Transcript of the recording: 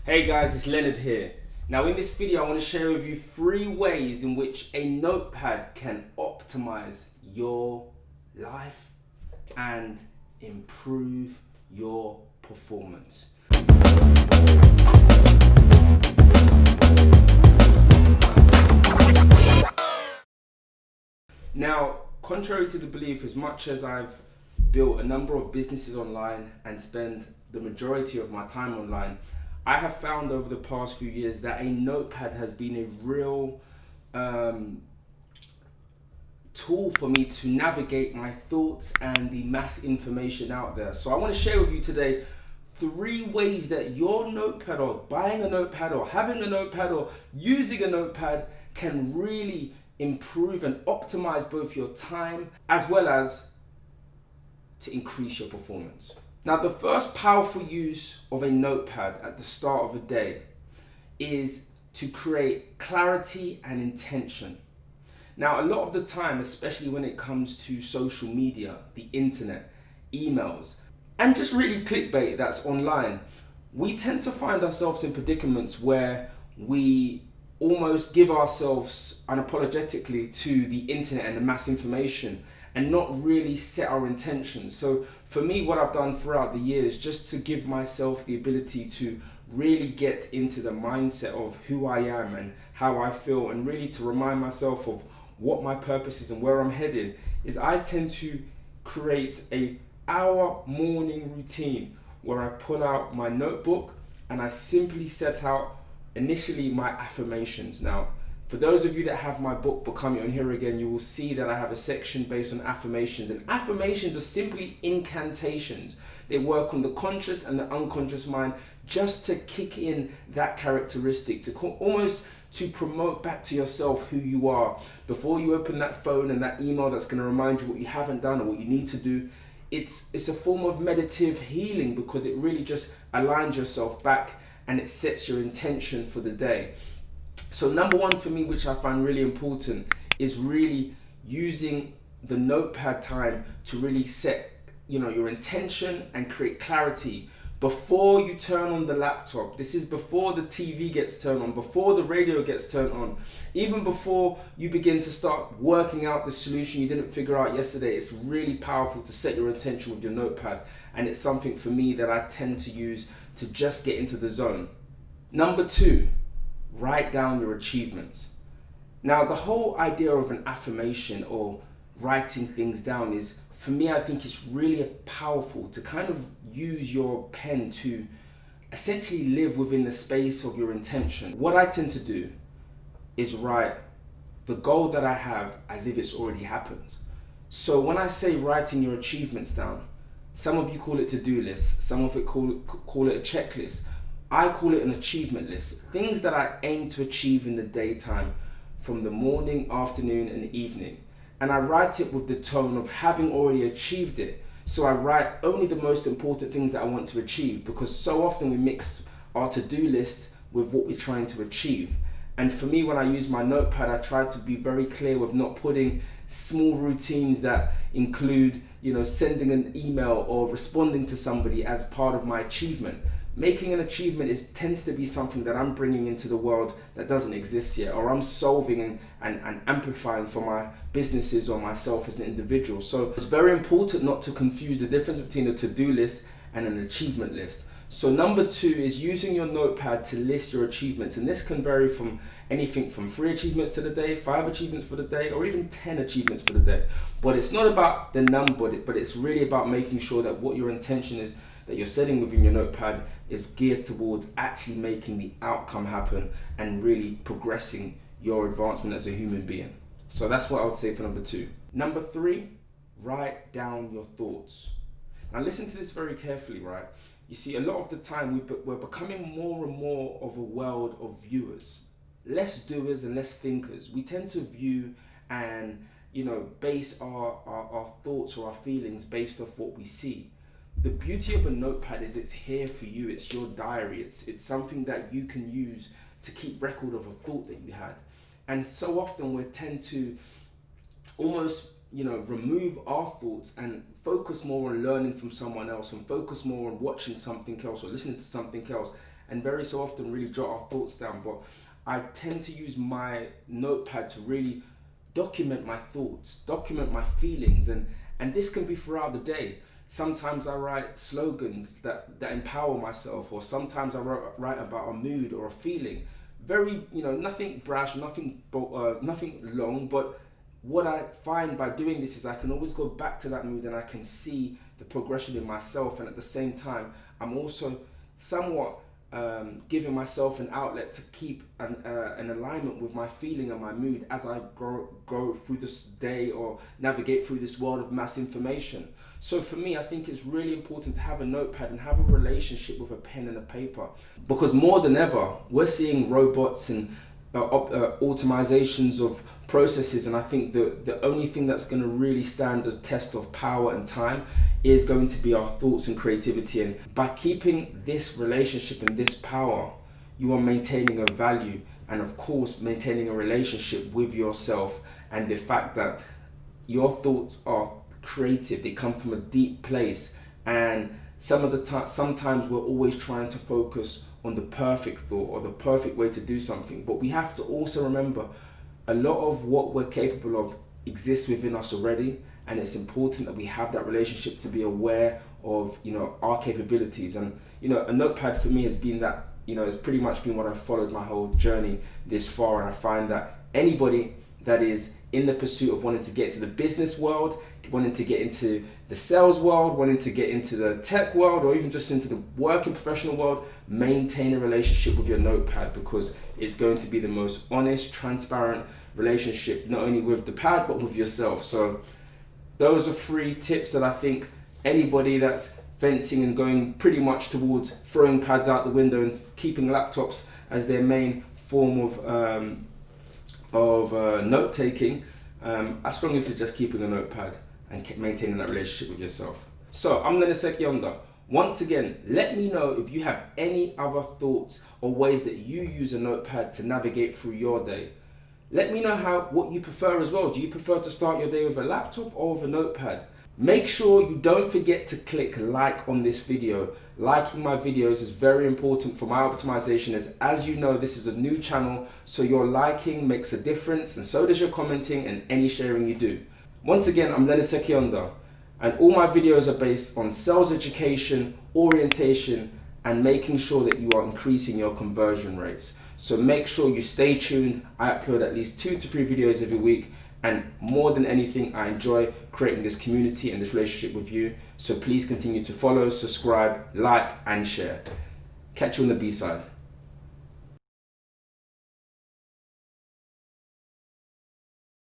Hey guys, it's Leonard here. Now in this video I want to share with you 3 ways in which a notepad can optimize your life and improve your performance. Now, contrary to the belief, as much as I've built a number of businesses online and spend the majority of my time online, I have found over the past few years that a notepad has been a real tool for me to navigate my thoughts and the mass information out there. So I want to share with you today 3 ways that your notepad, or buying a notepad, or having a notepad, or using a notepad can really improve and optimize both your time as well as to increase your performance. Now, the first powerful use of a notepad at the start of a day is to create clarity and intention. Now, a lot of the time, especially when it comes to social media, the internet, emails, and just really clickbait that's online, we tend to find ourselves in predicaments where we almost give ourselves unapologetically to the internet and the mass information and not really set our intentions. So for me, what I've done throughout the years, just to give myself the ability to really get into the mindset of who I am and how I feel, and really to remind myself of what my purpose is and where I'm headed, is I tend to create a hour morning routine where I pull out my notebook and I simply set out initially my affirmations. Now, for those of you that have my book, Become Your Own Hero Again, you will see that I have a section based on affirmations. And affirmations are simply incantations. They work on the conscious and the unconscious mind just to kick in that characteristic, to almost to promote back to yourself who you are. Before you open that phone and that email that's going to remind you what you haven't done or what you need to do, it's a form of meditative healing, because it really just aligns yourself back and it sets your intention for the day. So number 1 for me, which I find really important, is really using the notepad time to really set, your intention and create clarity before you turn on the laptop. This is before the TV gets turned on, before the radio gets turned on, even before you begin to start working out the solution you didn't figure out yesterday. It's really powerful to set your intention with your notepad, and it's something for me that I tend to use to just get into the zone. Number 2, write down your achievements. Now, the whole idea of an affirmation or writing things down is, for me, I think it's really powerful to kind of use your pen to essentially live within the space of your intention. What I tend to do is write the goal that I have as if it's already happened. So when I say writing your achievements down, some of you call it to-do lists, some of it call it a checklist. I call it an achievement list. Things that I aim to achieve in the daytime, from the morning, afternoon, and evening. And I write it with the tone of having already achieved it. So I write only the most important things that I want to achieve, because so often we mix our to-do list with what we're trying to achieve. And for me, when I use my notepad, I try to be very clear with not putting small routines that include, sending an email or responding to somebody as part of my achievement. Making an achievement tends to be something that I'm bringing into the world that doesn't exist yet, or I'm solving and amplifying for my businesses or myself as an individual. So it's very important not to confuse the difference between a to-do list and an achievement list. So number 2 is using your notepad to list your achievements. And this can vary from anything from 3 achievements to the day, 5 achievements for the day, or even 10 achievements for the day. But it's not about the number, but it's really about making sure that what your intention is that you're setting within your notepad is geared towards actually making the outcome happen and really progressing your advancement as a human being. So that's what I would say for number 2. Number 3, write down your thoughts. Now listen to this very carefully, right? You see, a lot of the time we're becoming more and more of a world of viewers, less doers and less thinkers. We tend to view and base our thoughts or our feelings based off what we see. The beauty of a notepad is it's here for you. It's your diary. It's something that you can use to keep record of a thought that you had. And so often we tend to almost remove our thoughts and focus more on learning from someone else, and focus more on watching something else or listening to something else, and very so often really jot our thoughts down, but I tend to use my notepad to really document my thoughts, document my feelings, and this can be throughout the day. Sometimes I write slogans that empower myself, or sometimes I write about a mood or a feeling. Very, nothing brash, nothing long, but what I find by doing this is I can always go back to that mood and I can see the progression in myself, and at the same time I'm also somewhat giving myself an outlet to keep an alignment with my feeling and my mood as I go through this day or navigate through this world of mass information. So for me, I think it's really important to have a notepad and have a relationship with a pen and a paper, because more than ever we're seeing robots and automatizations of processes, and I think the only thing that's going to really stand the test of power and time is going to be our thoughts and creativity. And by keeping this relationship and this power, you are maintaining a value, and of course maintaining a relationship with yourself, and the fact that your thoughts are creative, they come from a deep place. And sometimes we're always trying to focus on the perfect thought or the perfect way to do something, but we have to also remember a lot of what we're capable of exists within us already, and it's important that we have that relationship to be aware of our capabilities. And a notepad for me has been that, it's pretty much been what I've followed my whole journey this far. And I find that anybody that is in the pursuit of wanting to get into the business world, wanting to get into the sales world, wanting to get into the tech world, or even just into the working professional world, maintain a relationship with your notepad, because it's going to be the most honest, transparent relationship, not only with the pad, but with yourself. So those are 3 tips that I think anybody that's fencing and going pretty much towards throwing pads out the window and keeping laptops as their main form of note-taking, I strongly suggest keeping a notepad and maintaining that relationship with yourself. So I'm Leonard Sekyonda. Once again, let me know if you have any other thoughts or ways that you use a notepad to navigate through your day. Let me know what you prefer as well. Do you prefer to start your day with a laptop or with a notepad? Make sure you don't forget to click like on this video. Liking my videos is very important for my optimization, as you know, this is a new channel, so your liking makes a difference, and so does your commenting and any sharing you do. Once again, I'm Leonard Sekyonda, and all my videos are based on sales education, orientation, and making sure that you are increasing your conversion rates. So make sure you stay tuned. I upload at least 2 to 3 videos every week. And more than anything, I enjoy creating this community and this relationship with you. So please continue to follow, subscribe, like, and share. Catch you on the B-side.